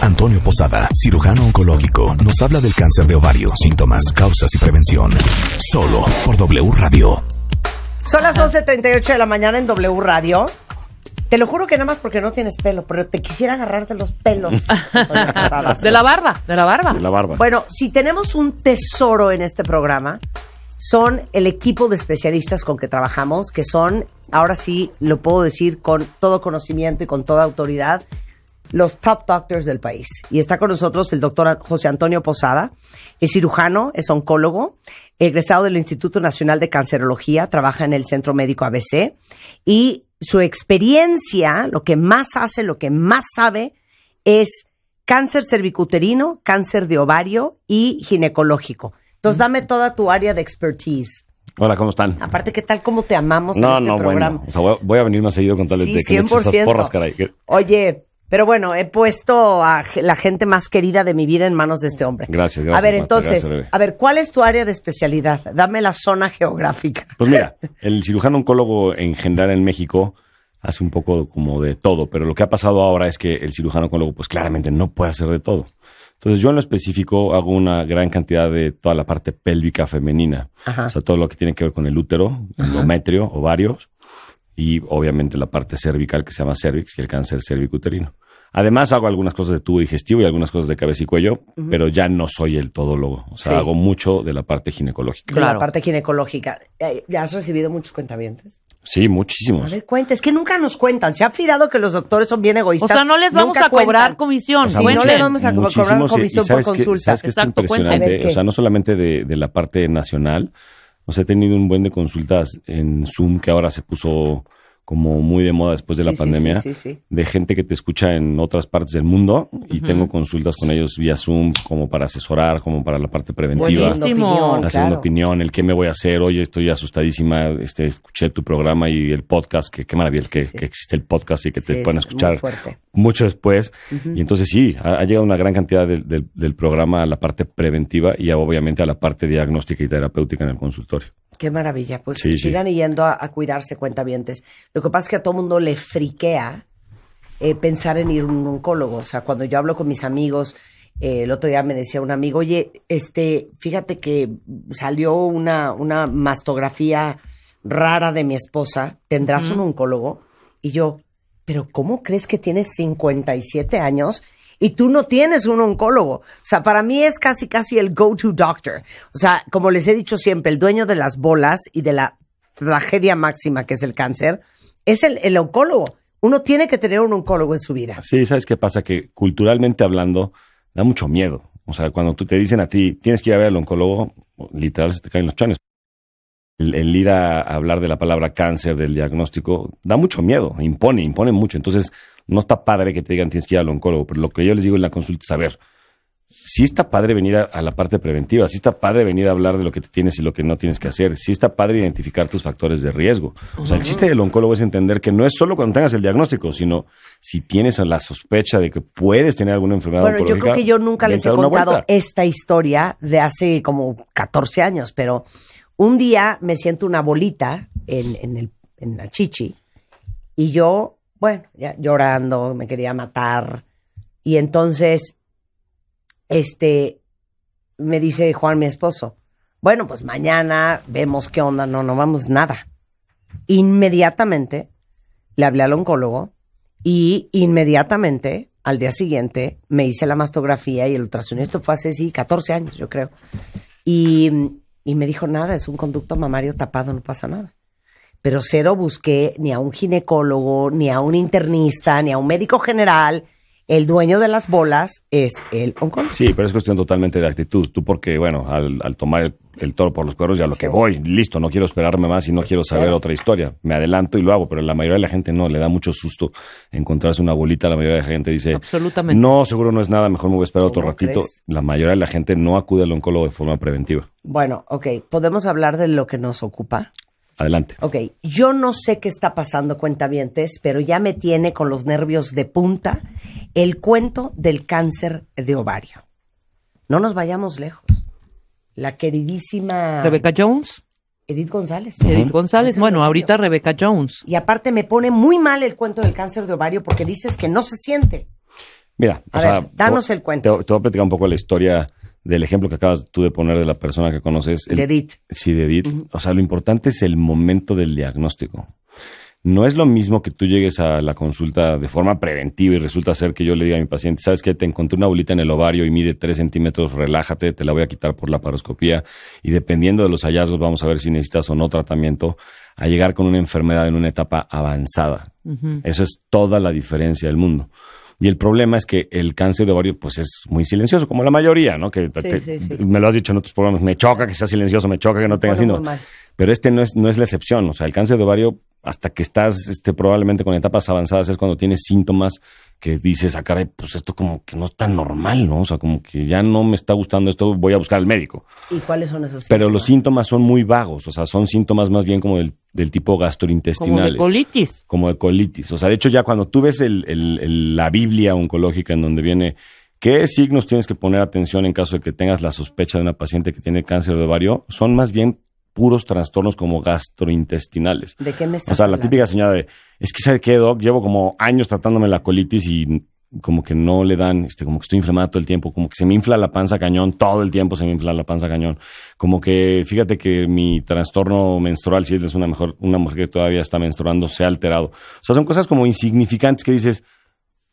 Antonio Posada, cirujano oncológico, nos habla del cáncer de ovario, síntomas, causas y prevención. Solo por W Radio. Son las 11:38 de la mañana en W Radio. Te lo juro que nada más porque no tienes pelo, pero te quisiera agarrarte los pelos. De la barba. Bueno, si tenemos un tesoro en este programa, son el equipo de especialistas con que trabajamos, que son, ahora sí lo puedo decir con todo conocimiento y con toda autoridad, los top doctors del país. Y está con nosotros el doctor José Antonio Posada, es cirujano, es oncólogo, egresado del Instituto Nacional de Cancerología, trabaja en el Centro Médico ABC y su experiencia, lo que más hace, lo que más sabe es cáncer cervicuterino, cáncer de ovario y ginecológico. Entonces dame toda tu área de expertise. Hola, ¿cómo están? Aparte, ¿qué tal? ¿Cómo te amamos en este programa? Bueno, o sea, voy a venir más seguido con tal de que me eches esas porras, caray. Oye, pero bueno, he puesto a la gente más querida de mi vida en manos de este hombre. Gracias. A ver, Marta, entonces, gracias, a ver, ¿cuál es tu área de especialidad? Dame la zona geográfica. Pues mira, el cirujano oncólogo en general en México hace un poco como de todo, pero lo que ha pasado ahora es que el cirujano oncólogo pues claramente no puede hacer de todo. Entonces yo en lo específico hago una gran cantidad de toda la parte pélvica femenina. Ajá. O sea, todo lo que tiene que ver con el útero, endometrio, ovarios y obviamente la parte cervical que se llama cervix y el cáncer cervicuterino. Además hago algunas cosas de tubo digestivo y algunas cosas de cabeza y cuello, pero ya no soy el todólogo. O sea, hago mucho de la parte ginecológica. De la parte ginecológica. ¿Ya has recibido muchos cuentavientes? Sí, muchísimos. A ver, cuenta. Es que nunca nos cuentan. Se ha fidado que los doctores son bien egoístas. O sea, no les vamos a cobrar comisión. O sea, no les vamos a cobrar comisión por consulta. ¿Sabes qué está impresionante? O sea, no solamente de la parte nacional. O sea, he tenido un buen de consultas en Zoom que ahora se puso como muy de moda después de la pandemia, de gente que te escucha en otras partes del mundo y tengo consultas con ellos vía Zoom como para asesorar, como para la parte preventiva. La segunda opinión, el qué me voy a hacer, oye, estoy asustadísima, escuché tu programa y el podcast, qué maravilla que existe el podcast y que te pueden escuchar mucho después. Y entonces ha llegado una gran cantidad del programa a la parte preventiva y obviamente a la parte diagnóstica y terapéutica en el consultorio. Qué maravilla. Pues sigan yendo a cuidarse, cuentavientes. Lo que pasa es que a todo mundo le friquea pensar en ir a un oncólogo. O sea, cuando yo hablo con mis amigos, el otro día me decía un amigo, oye, fíjate que salió una mastografía rara de mi esposa. ¿Tendrás un oncólogo? Y yo, ¿pero cómo crees que tienes 57 años y tú no tienes un oncólogo? O sea, para mí es casi el go-to doctor. O sea, como les he dicho siempre, el dueño de las bolas y de la tragedia máxima que es el cáncer es el oncólogo. Uno tiene que tener un oncólogo en su vida. Sí, ¿sabes qué pasa? Que culturalmente hablando da mucho miedo. O sea, cuando te dicen a ti, tienes que ir a ver al oncólogo, literal se te caen los chones. El ir a hablar de la palabra cáncer, del diagnóstico, da mucho miedo, impone mucho. Entonces, no está padre que te digan tienes que ir al oncólogo, pero lo que yo les digo en la consulta es, a ver, sí está padre venir a la parte preventiva, sí está padre venir a hablar de lo que te tienes y lo que no tienes que hacer, sí está padre identificar tus factores de riesgo. O sea, el chiste del oncólogo es entender que no es solo cuando tengas el diagnóstico, sino si tienes la sospecha de que puedes tener alguna enfermedad oncológica. Bueno, yo creo que yo nunca les he contado esta historia de hace como 14 años, pero un día me siento una bolita en la chichi y yo, bueno, ya llorando, me quería matar. Y entonces, me dice Juan, mi esposo, bueno, pues mañana vemos qué onda. No vamos nada. Inmediatamente le hablé al oncólogo y inmediatamente, al día siguiente, me hice la mastografía y el ultrasonido. Esto fue hace, 14 años, yo creo. Y me dijo, nada, es un conducto mamario tapado, no pasa nada. Pero cero busqué ni a un ginecólogo, ni a un internista, ni a un médico general. El dueño de las bolas es el oncólogo. Sí, pero es cuestión totalmente de actitud. Tú porque, bueno, al tomar el toro por los cuernos, ya lo que voy, listo, no quiero esperarme más y no quiero saber otra historia. Me adelanto y lo hago, pero la mayoría de la gente no, le da mucho susto encontrarse una bolita. La mayoría de la gente dice, absolutamente, no, seguro no es nada, mejor me voy a esperar otro ratito. ¿Crees? La mayoría de la gente no acude al oncólogo de forma preventiva. Bueno, ok, ¿podemos hablar de lo que nos ocupa? Adelante. Ok, yo no sé qué está pasando, cuentavientes, pero ya me tiene con los nervios de punta el cuento del cáncer de ovario. No nos vayamos lejos. La queridísima Rebeca Jones. Edith González. Edith González, bueno, ahorita Rebeca Jones. Y aparte me pone muy mal el cuento del cáncer de ovario porque dices que no se siente. Mira, danos el cuento. Te voy a platicar un poco la historia del ejemplo que acabas tú de poner de la persona que conoces. De Edith. Sí, de Edith. Uh-huh. O sea, lo importante es el momento del diagnóstico. No es lo mismo que tú llegues a la consulta de forma preventiva y resulta ser que yo le diga a mi paciente, ¿sabes qué? Te encontré una bolita en el ovario y mide 3 centímetros, relájate, te la voy a quitar por la laparoscopía y dependiendo de los hallazgos vamos a ver si necesitas o no tratamiento, a llegar con una enfermedad en una etapa avanzada. Uh-huh. Eso es toda la diferencia del mundo. Y el problema es que el cáncer de ovario pues es muy silencioso, como la mayoría, ¿no? Que sí. Me lo has dicho en otros programas, me choca que sea silencioso, me choca que no tenga sino. Pero no es la excepción. O sea, el cáncer de ovario, hasta que estás probablemente con etapas avanzadas, es cuando tienes síntomas que dices, caray, pues esto como que no es tan normal, ¿no? O sea, como que ya no me está gustando esto, voy a buscar al médico. ¿Y cuáles son esos síntomas? Pero los síntomas son muy vagos, o sea, son síntomas más bien como del tipo gastrointestinales. Como de colitis. Como de colitis. O sea, de hecho ya cuando tú ves la Biblia oncológica en donde viene qué signos tienes que poner atención en caso de que tengas la sospecha de una paciente que tiene cáncer de ovario, son más bien puros trastornos como gastrointestinales. ¿De qué me estás hablando? O sea, la hablando? típica señora de, es que ¿sabe qué, doc? Llevo como años tratándome la colitis y como que no le dan, como que estoy inflamado todo el tiempo, como que se me infla la panza cañón, todo el tiempo se me infla la panza cañón. Como que, fíjate que mi trastorno menstrual, si es una mujer que todavía está menstruando, se ha alterado. O sea, son cosas como insignificantes que dices,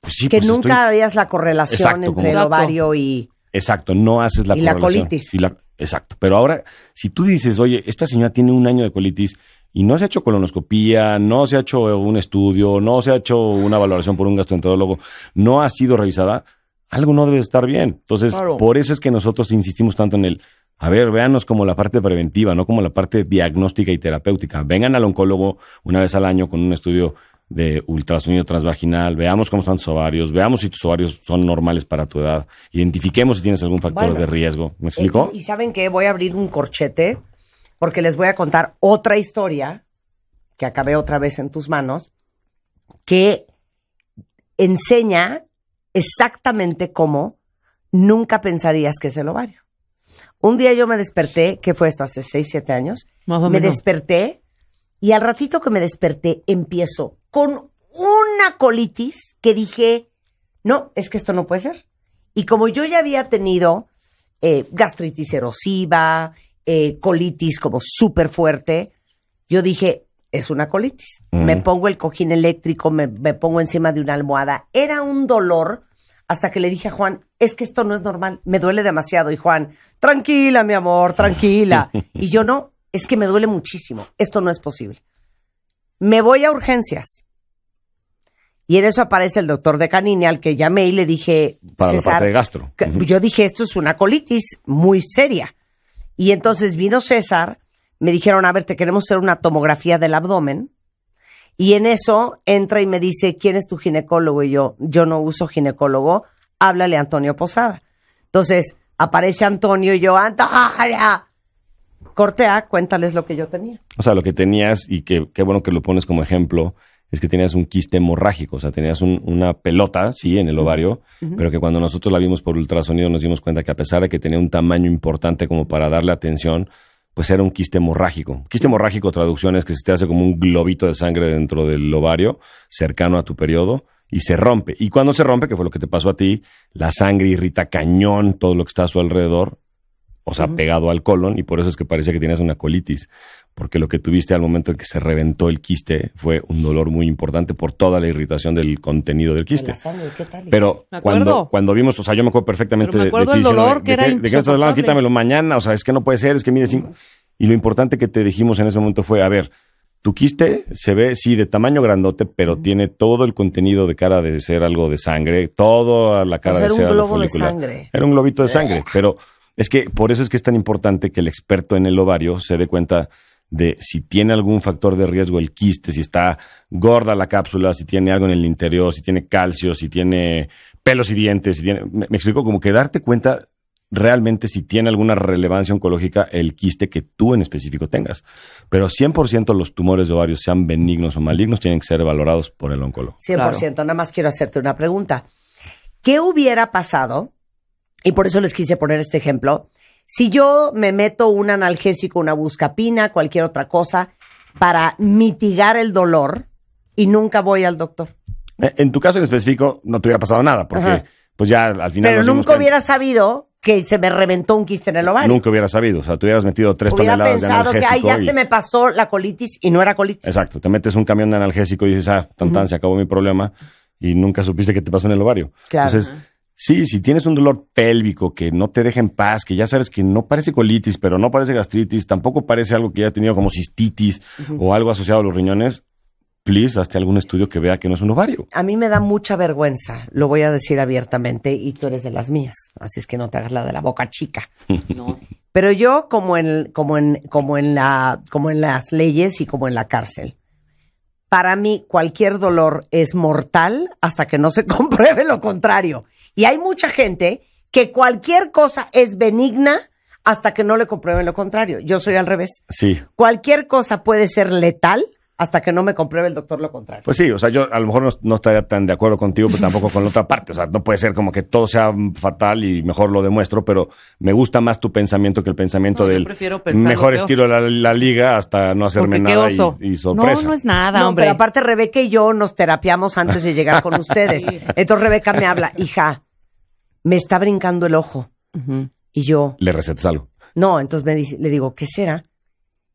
pues sí, que pues nunca harías la correlación entre el ovario y... Exacto, no haces la correlación. La colitis. Exacto. Pero ahora, si tú dices, oye, esta señora tiene 1 año de colitis y no se ha hecho colonoscopía, no se ha hecho un estudio, no se ha hecho una valoración por un gastroenterólogo, no ha sido revisada, algo no debe estar bien. Entonces, claro, por eso es que nosotros insistimos tanto en véanos como la parte preventiva, no como la parte diagnóstica y terapéutica. Vengan al oncólogo una vez al año con un estudio de ultrasonido transvaginal, veamos cómo están tus ovarios, veamos si tus ovarios son normales para tu edad, identifiquemos si tienes algún factor de riesgo. ¿Me explico? Y ¿saben qué? Voy a abrir un corchete porque les voy a contar otra historia que acabé otra vez en tus manos que enseña exactamente cómo nunca pensarías que es el ovario. Un día yo me desperté, ¿qué fue esto? Hace 6, 7 años. Me desperté y al ratito que me desperté empiezo con una colitis que dije, no, es que esto no puede ser. Y como yo ya había tenido gastritis erosiva, colitis como súper fuerte, yo dije, es una colitis. Me pongo el cojín eléctrico, me pongo encima de una almohada. Era un dolor hasta que le dije a Juan, es que esto no es normal, me duele demasiado. Y Juan, tranquila, mi amor, tranquila. Y yo, no, es que me duele muchísimo, esto no es posible. Me voy a urgencias. Y en eso aparece el doctor de Canini, al que llamé y le dije, para César, la parte de gastro. Yo dije, esto es una colitis muy seria. Y entonces vino César, me dijeron, a ver, te queremos hacer una tomografía del abdomen. Y en eso entra y me dice, ¿quién es tu ginecólogo? Y yo no uso ginecólogo, háblale a Antonio Posada. Entonces aparece Antonio y yo, ¡Antonia! Cortea, cuéntales lo que yo tenía. O sea, lo que tenías, y qué bueno que lo pones como ejemplo, es que tenías un quiste hemorrágico. O sea, tenías una pelota, sí, en el ovario, pero que cuando nosotros la vimos por ultrasonido nos dimos cuenta que a pesar de que tenía un tamaño importante como para darle atención, pues era un quiste hemorrágico. Quiste hemorrágico, traducción, es que se te hace como un globito de sangre dentro del ovario, cercano a tu periodo, y se rompe. Y cuando se rompe, que fue lo que te pasó a ti, la sangre irrita cañón todo lo que está a su alrededor, o sea, pegado al colon, y por eso es que parecía que tenías una colitis, porque lo que tuviste al momento en que se reventó el quiste fue un dolor muy importante por toda la irritación del contenido del quiste. La sangre, ¿qué tal? Pero cuando vimos, o sea, yo me acuerdo perfectamente me acuerdo del dolor que era ¿de qué estás hablando? Quítamelo mañana, o sea, es que no puede ser, es que mide 5. Y lo importante que te dijimos en ese momento fue, a ver, tu quiste se ve, sí, de tamaño grandote, pero tiene todo el contenido de cara de ser algo de sangre, toda la cara de ser algo folicular. Era un globo de sangre. Era un globito de sangre, pero es que por eso es que es tan importante que el experto en el ovario se dé cuenta de si tiene algún factor de riesgo el quiste, si está gorda la cápsula, si tiene algo en el interior, si tiene calcio, si tiene pelos y dientes, si tiene, me explico, como que darte cuenta realmente si tiene alguna relevancia oncológica el quiste que tú en específico tengas. Pero 100% los tumores de ovarios, sean benignos o malignos, tienen que ser valorados por el oncólogo. 100%. Claro. Nada más quiero hacerte una pregunta. ¿Qué hubiera pasado? Y por eso les quise poner este ejemplo. Si yo me meto un analgésico, una buscapina, cualquier otra cosa, para mitigar el dolor y nunca voy al doctor. En tu caso en específico no te hubiera pasado nada, porque pues ya al final... Pero nunca hubiera sabido que se me reventó un quiste en el ovario. Nunca hubiera sabido. O sea, tú hubieras metido 3 toneladas de analgésico. Hubiera pensado que, ya se me pasó la colitis y no era colitis. Exacto. Te metes un camión de analgésico y dices, se acabó mi problema. Y nunca supiste qué te pasó en el ovario. Claro. Entonces, sí, si tienes un dolor pélvico que no te deja en paz, que ya sabes que no parece colitis, pero no parece gastritis, tampoco parece algo que ya ha tenido como cistitis o algo asociado a los riñones, please, hazte algún estudio que vea que no es un ovario. A mí me da mucha vergüenza, lo voy a decir abiertamente, y tú eres de las mías, así es que no te hagas la de la boca chica. No. Pero yo, como en las leyes y como en la cárcel, para mí cualquier dolor es mortal hasta que no se compruebe lo contrario. Y hay mucha gente que cualquier cosa es benigna hasta que no le comprueben lo contrario. Yo soy al revés. Sí. Cualquier cosa puede ser letal hasta que no me compruebe el doctor lo contrario. Pues sí, o sea, yo a lo mejor no estaría tan de acuerdo contigo, pero tampoco con la otra parte. O sea, no puede ser como que todo sea fatal y mejor lo demuestro, pero me gusta más tu pensamiento que el pensamiento del mejor estilo de la liga hasta no hacerme nada y sorpresa. No es nada, hombre. Pero aparte Rebeca y yo nos terapiamos antes de llegar con ustedes. Sí. Entonces Rebeca me habla, hija, me está brincando el ojo. Y yo... ¿Le recetas algo? No, entonces le digo, ¿qué será?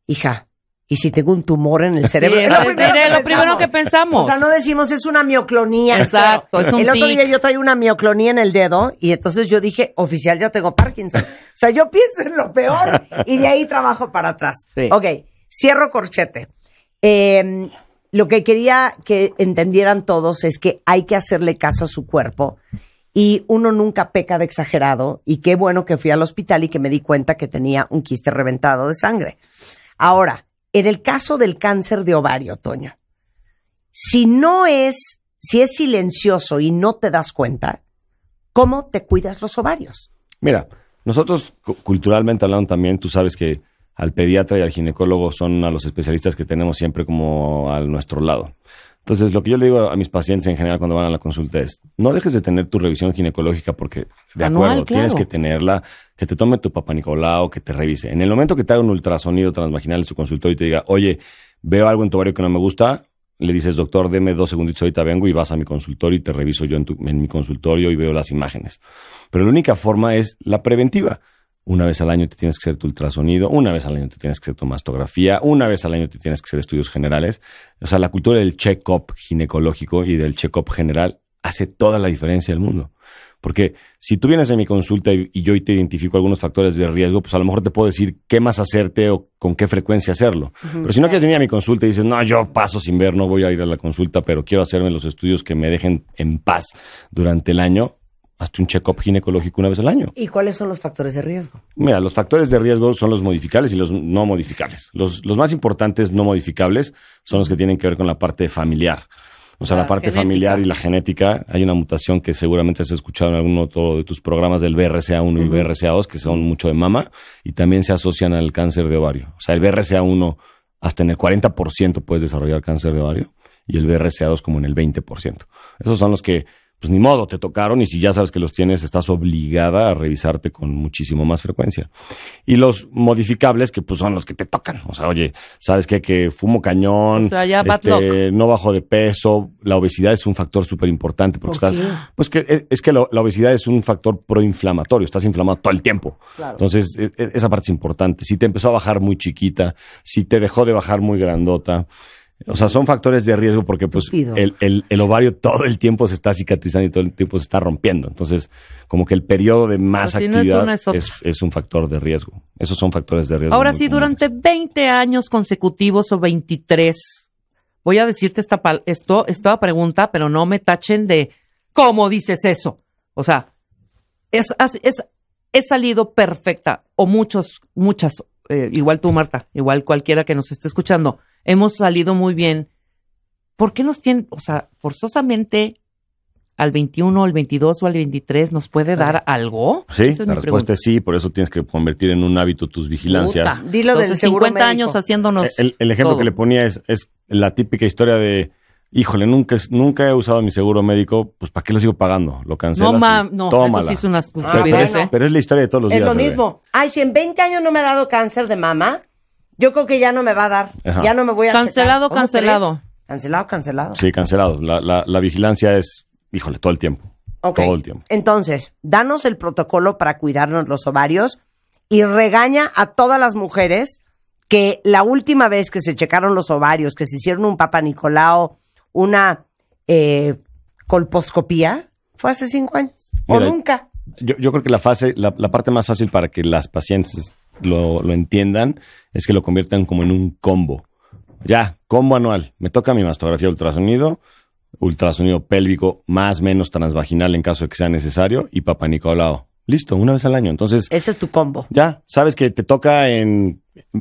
Hija, ¿y si tengo un tumor en el cerebro? Sí, es lo primero que pensamos. O sea, no decimos es una mioclonía. Exacto, es un El otro día yo traía una mioclonía en el dedo y entonces yo dije, oficial, ya tengo Parkinson. O sea, yo pienso en lo peor y de ahí trabajo para atrás. Sí. Ok, cierro corchete. Lo que quería que entendieran todos es que hay que hacerle caso a su cuerpo y uno nunca peca de exagerado, y qué bueno que fui al hospital y que me di cuenta que tenía un quiste reventado de sangre. Ahora, en el caso del cáncer de ovario, Toño, si es silencioso y no te das cuenta, ¿cómo te cuidas los ovarios? Mira, nosotros culturalmente hablando también, tú sabes que al pediatra y al ginecólogo son a los especialistas que tenemos siempre como a nuestro lado. Entonces, lo que yo le digo a mis pacientes en general cuando van a la consulta es, no dejes de tener tu revisión ginecológica porque, de acuerdo, tienes que tenerla, que te tome tu Papá Nicolau, que te revise. En el momento que te haga un ultrasonido transvaginal en su consultorio y te diga, oye, veo algo en tu ovario que no me gusta, le dices, doctor, deme 2 segunditos, ahorita vengo, y vas a mi consultorio y te reviso yo en mi consultorio y veo las imágenes. Pero la única forma es la preventiva. Una vez al año te tienes que hacer tu ultrasonido, una vez al año te tienes que hacer tu mastografía, una vez al año te tienes que hacer estudios generales. O sea, la cultura del check-up ginecológico y del check-up general hace toda la diferencia del mundo. Porque si tú vienes a mi consulta y yo te identifico algunos factores de riesgo, pues a lo mejor te puedo decir qué más hacerte o con qué frecuencia hacerlo. Pero si no quieres venir a mi consulta y dices, no, yo paso sin ver, no voy a ir a la consulta, pero quiero hacerme los estudios que me dejen en paz durante el año, hazte un check-up ginecológico una vez al año. ¿Y cuáles son los factores de riesgo? Mira, los factores de riesgo son los modificables y los no modificables. Los más importantes no modificables son los que tienen que ver con la parte familiar. O sea, la parte genética. Familiar y la genética. Hay una mutación que seguramente has escuchado en alguno de tus programas del BRCA1 y BRCA2, que son mucho de mama, y también se asocian al cáncer de ovario. O sea, el BRCA1 hasta en el 40% puedes desarrollar cáncer de ovario y el BRCA2 como en el 20%. Esos son los que, pues ni modo, te tocaron, y si ya sabes que los tienes, estás obligada a revisarte con muchísimo más frecuencia. Y los modificables, que pues son los que te tocan. O sea, oye, ¿sabes qué? Que fumo cañón, o sea, ya no bajo de peso, la obesidad es un factor súper importante porque pues que es que la obesidad es un factor proinflamatorio, estás inflamado todo el tiempo. Claro. Entonces, esa parte es importante. Si te empezó a bajar muy chiquita, si te dejó de bajar muy grandota, o sea, son factores de riesgo porque pues el ovario todo el tiempo se está cicatrizando y todo el tiempo se está rompiendo. Entonces, como que el periodo de más actividad es un factor de riesgo. Esos son factores de riesgo. Ahora sí, durante 20 años consecutivos o 23, voy a decirte esta pregunta, pero no me tachen de ¿cómo dices eso? O sea, he salido perfecta, o muchas, igual tú, Marta, igual cualquiera que nos esté escuchando, hemos salido muy bien. ¿Por qué nos tienen, o sea, forzosamente al 21, al 22 o al 23 nos puede dar algo? Sí, la respuesta es sí, por eso tienes que convertir en un hábito tus vigilancias. Puta. Dilo del seguro 50 médico. Años haciéndonos el ejemplo todo. Que le ponía es la típica historia de, híjole, nunca he usado mi seguro médico, pues ¿para qué lo sigo pagando? Lo cancelas. Eso sí es una estupidez. Pero es la historia de todos los días. Es lo mismo. Ay, si en 20 años no me ha dado cáncer de mama, yo creo que ya no me va a dar. Ajá. Ya no me voy a cancelado. Cancelado. Sí, cancelado. La vigilancia es, híjole, todo el tiempo. Okay. Todo el tiempo. Entonces, danos el protocolo para cuidarnos los ovarios y regaña a todas las mujeres que la última vez que se checaron los ovarios, que se hicieron un Papa Nicolau, una colposcopía, fue hace 5 años. Mira, o nunca. Yo creo que la parte más fácil para que las pacientes lo entiendan es que lo conviertan como en un combo. Ya, combo anual. Me toca mi mastografía ultrasonido pélvico, más menos transvaginal en caso de que sea necesario, y Papa Nicolau. Listo, una vez al año. Entonces, ese es tu combo. Ya, sabes que te toca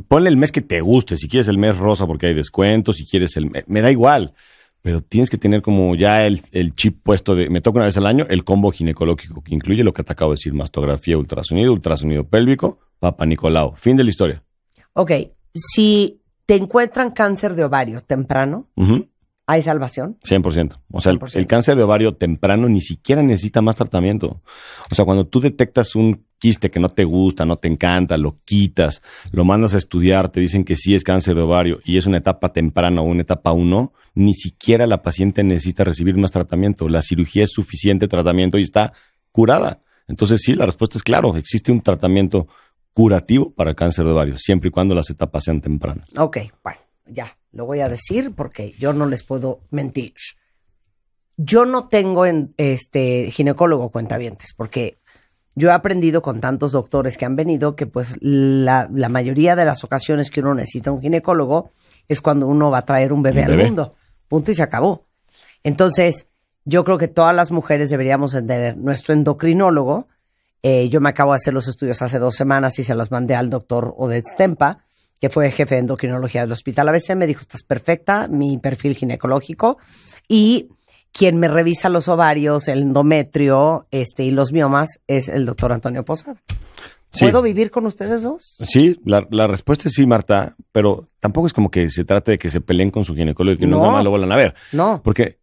ponle el mes que te guste. Si quieres el mes rosa porque hay descuentos, si quieres me da igual. Pero tienes que tener como ya el chip puesto de, me toca una vez al año, el combo ginecológico que incluye lo que te acabo de decir, mastografía, ultrasonido pélvico, Papa Nicolau. Fin de la historia. Ok, si te encuentran cáncer de ovario temprano, ¿hay salvación? 100%. O sea, 100%. El cáncer de ovario temprano ni siquiera necesita más tratamiento. O sea, cuando tú detectas un quiste que no te gusta, no te encanta, lo quitas, lo mandas a estudiar, te dicen que sí es cáncer de ovario y es una etapa temprana o una etapa 1, ni siquiera la paciente necesita recibir más tratamiento. La cirugía es suficiente tratamiento y está curada. Entonces, sí, la respuesta es claro. Existe un tratamiento curativo para cáncer de ovario, siempre y cuando las etapas sean tempranas. Ok, bueno, ya. Lo voy a decir porque yo no les puedo mentir. Yo no tengo ginecólogo cuentavientes porque yo he aprendido con tantos doctores que han venido que pues la mayoría de las ocasiones que uno necesita un ginecólogo es cuando uno va a traer un bebé al mundo. Punto y se acabó. Entonces, yo creo que todas las mujeres deberíamos tener nuestro endocrinólogo. Yo me acabo de hacer los estudios hace 2 semanas y se los mandé al doctor Odette Stempa, que fue jefe de endocrinología del Hospital ABC. Me dijo, estás perfecta, mi perfil ginecológico. Y quien me revisa los ovarios, el endometrio y los miomas es el doctor Antonio Posada. Sí. ¿Puedo vivir con ustedes dos? Sí, la respuesta es sí, Marta, pero tampoco es como que se trate de que se peleen con su ginecólogo y que nunca más lo vuelvan a ver. No. Porque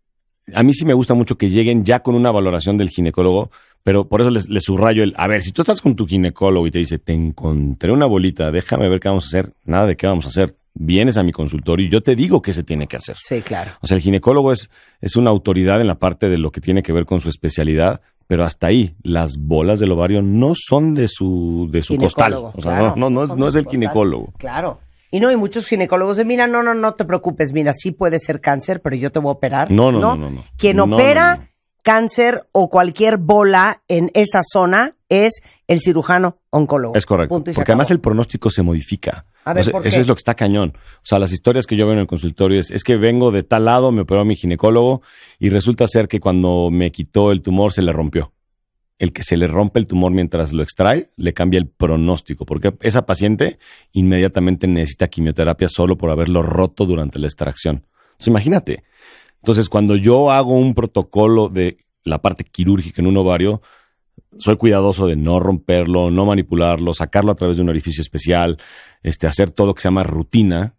a mí sí me gusta mucho que lleguen ya con una valoración del ginecólogo, pero por eso les subrayo a ver, si tú estás con tu ginecólogo y te dice, te encontré una bolita, déjame ver qué vamos a hacer, nada de qué vamos a hacer, vienes a mi consultorio y yo te digo qué se tiene que hacer. Sí, claro. O sea, el ginecólogo es una autoridad en la parte de lo que tiene que ver con su especialidad, pero hasta ahí, las bolas del ovario no son de su costal. O sea, claro, no es el ginecólogo. Claro. Y no hay muchos ginecólogos de, mira, no te preocupes, mira, sí puede ser cáncer, pero yo te voy a operar. No. Quien opera cáncer o cualquier bola en esa zona es el cirujano oncólogo. Es correcto. Porque además el pronóstico se modifica. A ver, ¿por qué? Eso es lo que está cañón. O sea, las historias que yo veo en el consultorio es que vengo de tal lado, me operó mi ginecólogo y resulta ser que cuando me quitó el tumor se le rompió. El que se le rompe el tumor mientras lo extrae, le cambia el pronóstico, porque esa paciente inmediatamente necesita quimioterapia solo por haberlo roto durante la extracción. Entonces, imagínate. Entonces, cuando yo hago un protocolo de la parte quirúrgica en un ovario, soy cuidadoso de no romperlo, no manipularlo, sacarlo a través de un orificio especial, hacer todo lo que se llama rutina.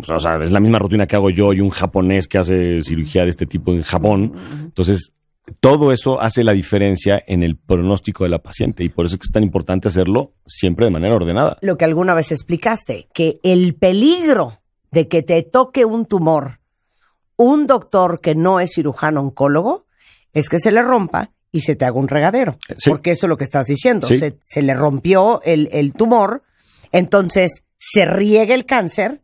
O sea, es la misma rutina que hago yo y un japonés que hace cirugía de este tipo en Japón. Entonces, todo eso hace la diferencia en el pronóstico de la paciente y por eso es que es tan importante hacerlo siempre de manera ordenada. Lo que alguna vez explicaste, que el peligro de que te toque un tumor, un doctor que no es cirujano oncólogo, es que se le rompa y se te haga un regadero. Sí. Porque eso es lo que estás diciendo. Sí. Se le rompió el tumor, entonces se riega el cáncer,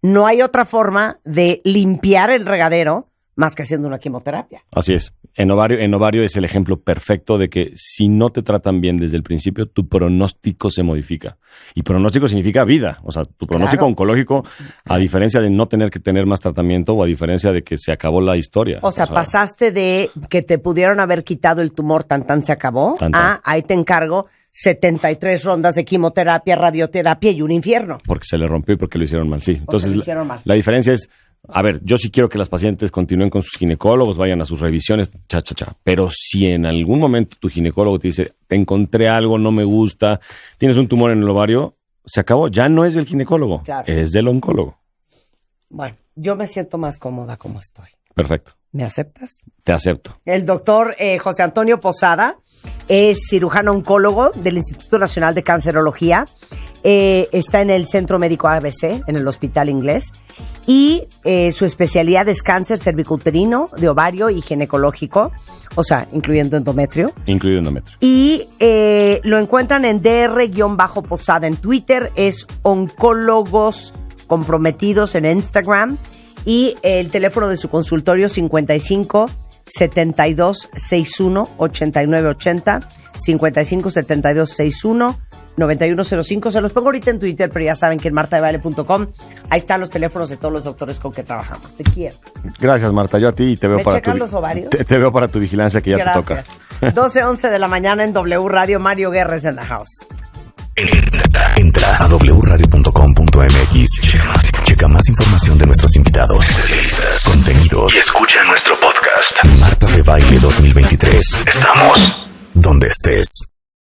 no hay otra forma de limpiar el regadero más que haciendo una quimioterapia. Así es. En ovario es el ejemplo perfecto de que si no te tratan bien desde el principio, tu pronóstico se modifica. Y pronóstico significa vida. O sea, tu pronóstico oncológico, a diferencia de no tener que tener más tratamiento o a diferencia de que se acabó la historia. O sea, pasaste de que te pudieron haber quitado el tumor, tan se acabó, ahí te encargo 73 rondas de quimioterapia, radioterapia y un infierno. Porque se le rompió y porque lo hicieron mal, sí. Entonces, la diferencia es, a ver, yo sí quiero que las pacientes continúen con sus ginecólogos, vayan a sus revisiones, pero si en algún momento tu ginecólogo te dice, te encontré algo, no me gusta, tienes un tumor en el ovario, se acabó, ya no es del ginecólogo, es del oncólogo. Bueno, yo me siento más cómoda como estoy. Perfecto. ¿Me aceptas? Te acepto. El doctor José Antonio Posada es cirujano oncólogo del Instituto Nacional de Cancerología. Está en el Centro Médico ABC, en el Hospital Inglés. Y su especialidad es cáncer cervicouterino, de ovario y ginecológico. O sea, incluyendo endometrio. Incluido endometrio. Y lo encuentran en dr-posada en Twitter. Es Oncólogos Comprometidos en Instagram. Y el teléfono de su consultorio 55 72 61 89 80, 55 72 61 9105. Se los pongo ahorita en Twitter, pero ya saben que en martadebaile.com ahí están los teléfonos de todos los doctores con que trabajamos. Te quiero. Gracias, Marta. Yo a ti y te veo para checan los ovarios? Te veo para tu vigilancia que ya Gracias. te toca. 12:11 de la mañana en W Radio. Mario Guerres en the house. Entra a wradio.com.mx. Checa más información de nuestros invitados, contenidos y escucha nuestro podcast. Marta de Baile 2023. Estamos donde estés.